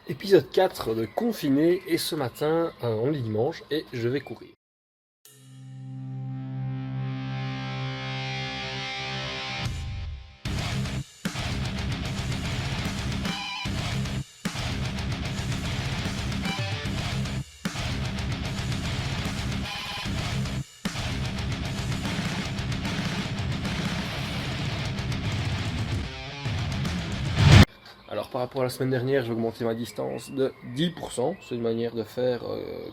Épisode 4 de Confiné et ce matin, on est dimanche et je vais courir. Alors par rapport à la semaine dernière, j'ai augmenté ma distance de 10%. C'est une manière de faire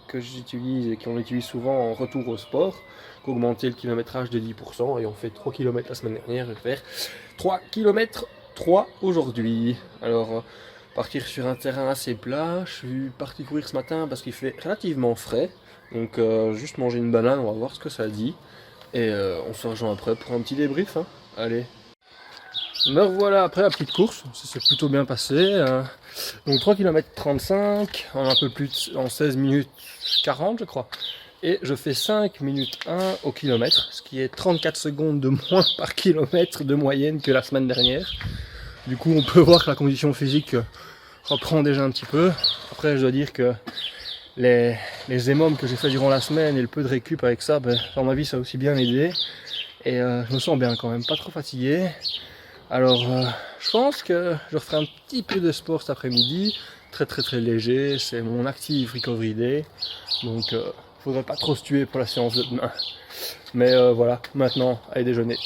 que j'utilise et qu'on utilise souvent en retour au sport. Augmenter le kilométrage de 10% et on fait 3 km la semaine dernière, je vais faire 3 km 3 aujourd'hui. Alors partir sur un terrain assez plat, je suis parti courir ce matin parce qu'il fait relativement frais. Donc juste manger une banane, on va voir ce que ça dit. Et on se rejoint après pour un petit débrief, hein. Allez. Me revoilà après la petite course, ça s'est plutôt bien passé. Donc 3 km 35 en un peu plus en 16 minutes 40 je crois. Et je fais 5 minutes 1 au kilomètre, ce qui est 34 secondes de moins par kilomètre de moyenne que la semaine dernière. Du coup on peut voir que la condition physique reprend déjà un petit peu. Après je dois dire que les émomes que j'ai fait durant la semaine et le peu de récup avec ça, à mon avis ça a aussi bien aidé. Et je me sens bien quand même, pas trop fatigué. Alors, je pense que je referai un petit peu de sport cet après-midi, très léger, c'est mon Active Recovery Day, donc faudrait pas trop se tuer pour la séance de demain. Mais voilà, maintenant, allez déjeuner.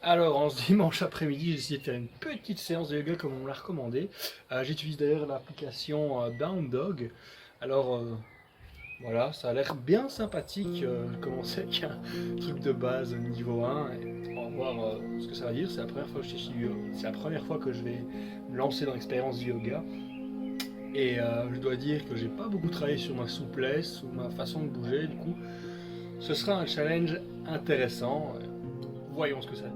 Alors, en ce dimanche après-midi, j'ai décidé de faire une petite séance de yoga comme on me l'a recommandé. J'utilise d'ailleurs l'application Down Dog. Alors, voilà, ça a l'air bien sympathique. Je commençais avec un truc de base niveau 1 et on va voir ce que ça va dire. C'est la première fois que je vais me lancer dans l'expérience du yoga. Et je dois dire que j'ai pas beaucoup travaillé sur ma souplesse ou ma façon de bouger. Du coup, ce sera un challenge intéressant. Voyons ce que ça dit.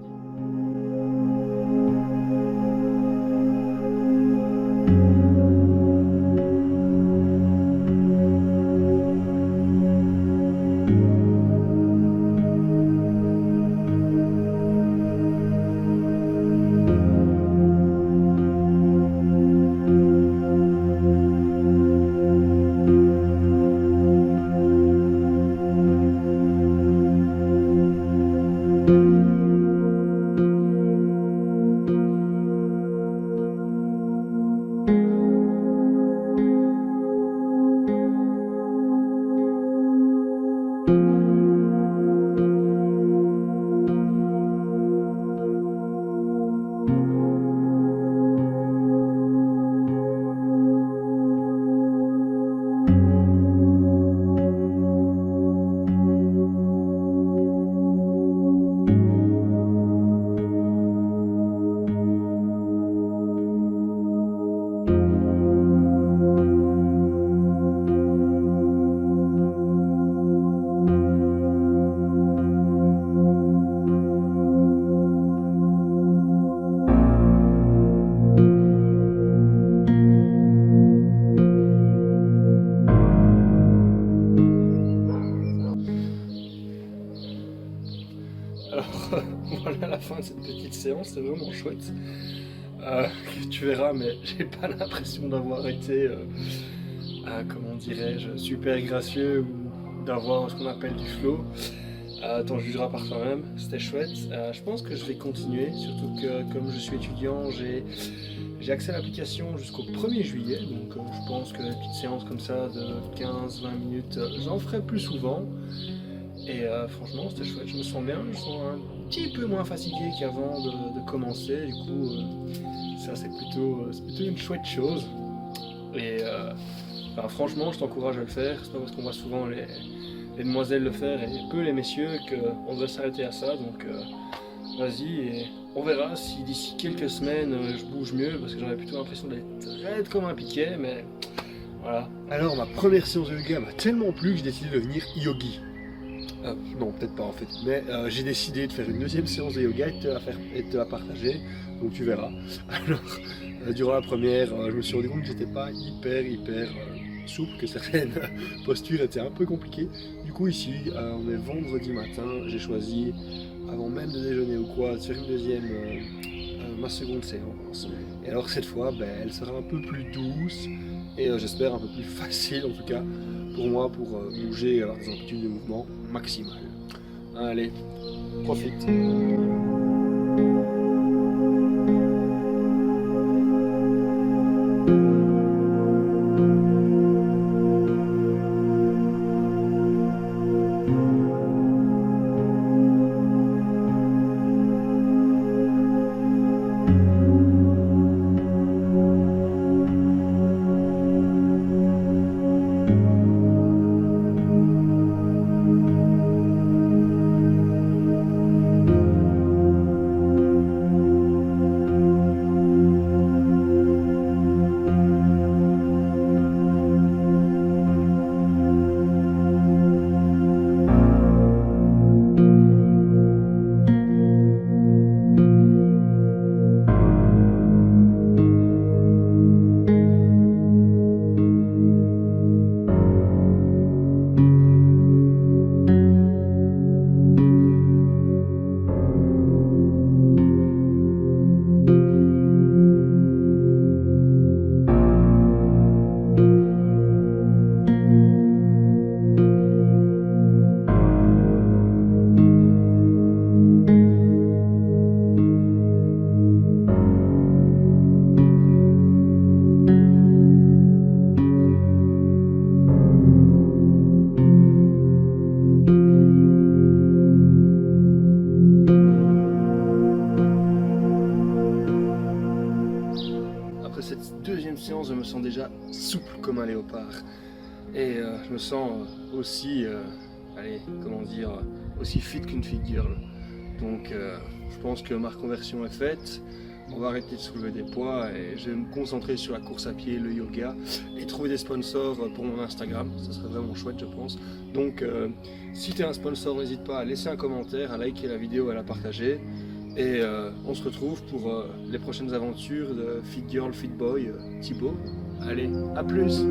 Alors voilà la fin de cette petite séance, c'est vraiment chouette. Tu verras, mais j'ai pas l'impression d'avoir été, comment dirais-je, super gracieux ou d'avoir ce qu'on appelle du flow. T'en jugeras par toi-même, c'était chouette. Je pense que je vais continuer, surtout que comme je suis étudiant, j'ai accès à l'application jusqu'au 1er juillet, donc je pense que les petites séances comme ça de 15-20 minutes, j'en ferai plus souvent. Et franchement c'était chouette, je me sens bien, je me sens un petit peu moins fatigué qu'avant de commencer, du coup ça c'est plutôt une chouette chose. Et franchement je t'encourage à le faire, c'est pas parce qu'on voit souvent les demoiselles le faire et peu les messieurs qu'on doit s'arrêter à ça, donc vas-y et on verra si d'ici quelques semaines je bouge mieux, parce que j'avais plutôt l'impression d'être raide comme un piquet, mais voilà. Alors ma première séance de yoga m'a tellement plu que j'ai décidé de devenir yogi. Non, peut-être pas en fait, mais j'ai décidé de faire une deuxième séance de yoga et de te la partager, donc tu verras. Alors, durant la première, je me suis rendu compte que j'étais pas hyper souple, que certaines postures étaient un peu compliquées. Du coup ici, on est vendredi matin, j'ai choisi, avant même de déjeuner ou quoi, de faire une deuxième, ma seconde séance. Et alors cette fois, elle sera un peu plus douce et j'espère un peu plus facile en tout cas pour moi pour bouger et avoir des amplitudes de mouvement maximales. Allez, profite. Cette deuxième séance, je me sens déjà souple comme un léopard et je me sens aussi, aussi fit qu'une fit girl. Donc je pense que ma reconversion est faite. On va arrêter de soulever des poids et je vais me concentrer sur la course à pied, le yoga et trouver des sponsors pour mon Instagram. Ça serait vraiment chouette, je pense. Donc si tu es un sponsor, n'hésite pas à laisser un commentaire, à liker la vidéo, à la partager. Et on se retrouve pour les prochaines aventures de Fit Girl, Fit Boy, Thibaut. Allez, à plus!